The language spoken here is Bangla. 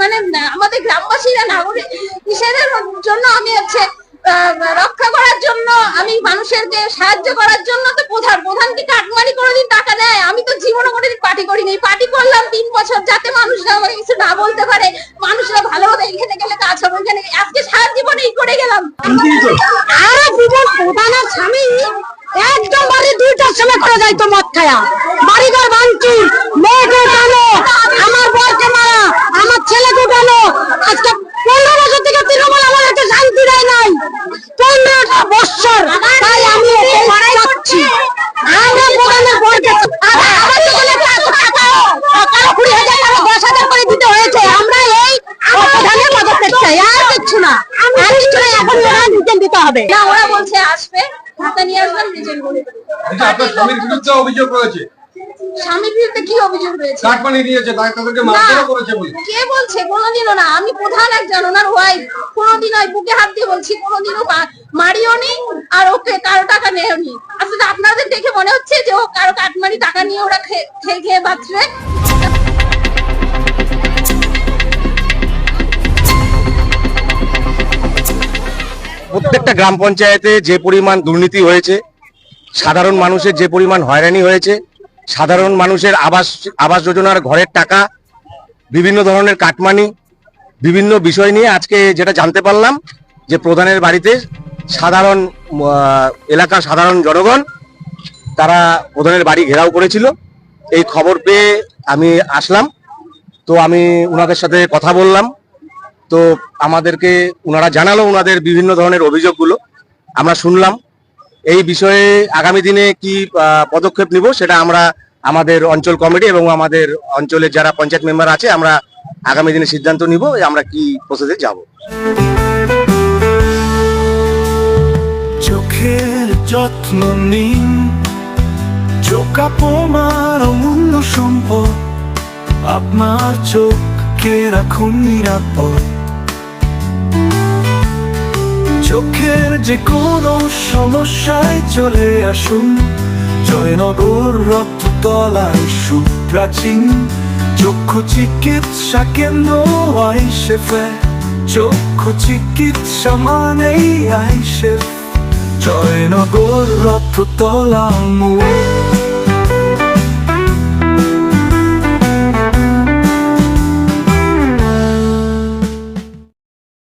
মানে আমাদের গ্রামবাসীরা নাগরিক হিসেবে জন্য আমি হচ্ছে রক্ষা করার জন্য, আমি মানুষেরকে সাহায্য করার জন্য তো প্রধান কি কাটমানি কোনোদিন টাকা দেয়? আমি তো জীবনে কোনোদিন পার্টি করিনি। পার্টি করলাম 3 বছর যাতে মানুষরা আমাকে কিছু না বলতে পারে, মানুষরা ভালো হবে, এখানে গেলে কাজ হবে, এখানে আজকে সারা জীবন এই করে গেলাম। আর প্রধানের স্বামী একদম বাড়ি 2টার সময় করে যাইতো মদ খায়া, বাড়িঘর ভাঙচুর, মেয়েকে উঠানো, আমার বরকে মারা, আমার ছেলেকে উঠানো। আজকে 15 বছর থেকে তৃণমূল আমাদেরকে শান্তি দেয় নাই, 15টা বছর। তাই আমি এটাই চাচ্ছি, আমরা প্রধানের বরকে কারো 20,000 টাকা 10,000 করে দিতে হয়েছে। আমরা এই প্রধানের পদক্ষেপ চাই, আর কিচ্ছু না। আর কিছু না, এখন ওরা রিটেন দিতে হবে না। ওরা বলছে আসবে, খাতা নিয়ে আসবেন, রিটেন করে দেবেন। আপনার স্বামীর বিরুদ্ধে অভিযোগ রয়েছে। স্বামীর বিরুদ্ধে কি অভিযোগ রয়েছে? কাটমানি দিয়েছে, তাদেরকে মারধর করেছে বলে। কে বলছে? কোনোদিনও না। আমি প্রধান একজন, ওনার ওয়াইফ। কোনোদিন ওই বুকে হাত দিয়ে বলছি, কোনোদিনও মারিও নি, আর ওকে কারো টাকা নেও নি। আসলে আপনাদের দেখে মনে হচ্ছে যে ও কারো কাটমানি টাকা নিয়ে ওরা খেয়ে বাঁচবে। প্রত্যেকটা গ্রাম পঞ্চায়েতে যে পরিমাণ দুর্নীতি হয়েছে, সাধারণ মানুষের যে পরিমাণ হয়রানি হয়েছে, সাধারণ মানুষের আবাস যোজনার ঘরের টাকা, বিভিন্ন ধরনের কাটমানি, বিভিন্ন বিষয় নিয়ে আজকে যেটা জানতে পারলাম যে প্রধানের বাড়িতে সাধারণ এলাকার সাধারণ জনগণ তারা প্রধানের বাড়ি ঘেরাও করেছিল। এই খবর পেয়ে আমি আসলাম, তো আমি ওনাদের সাথে কথা বললাম। তো আমাদেরকে ওনারা জানালো ওনাদের বিভিন্ন ধরনের অভিযোগগুলো, আমরা শুনলাম। এই বিষয়ে আগামী দিনে কি পদক্ষেপ নিব সেটা আমরা আমাদের অঞ্চল কমিটি এবং আমাদের অঞ্চলের যারা পঞ্চায়েত মেম্বার আছে আমরা আগামী দিনে সিদ্ধান্ত নিব আমরা কি প্রসেসে যাব। চোখের যত্ন নিন, চোখ আপনার অমূল্য সম্পদ, আপনার চোখকে রাখুন নিরাপদ। চোখের যে কোনো সমস্যায় চলে আসুন, জয়নগর রক্ততলায় সুপ্রাচীন চক্ষু চিকিৎসা কেন্দ্র আইসেফে। চক্ষু চিকিৎসা মানেই আইসেফ, জয়নগর রক্ততলা মোড়।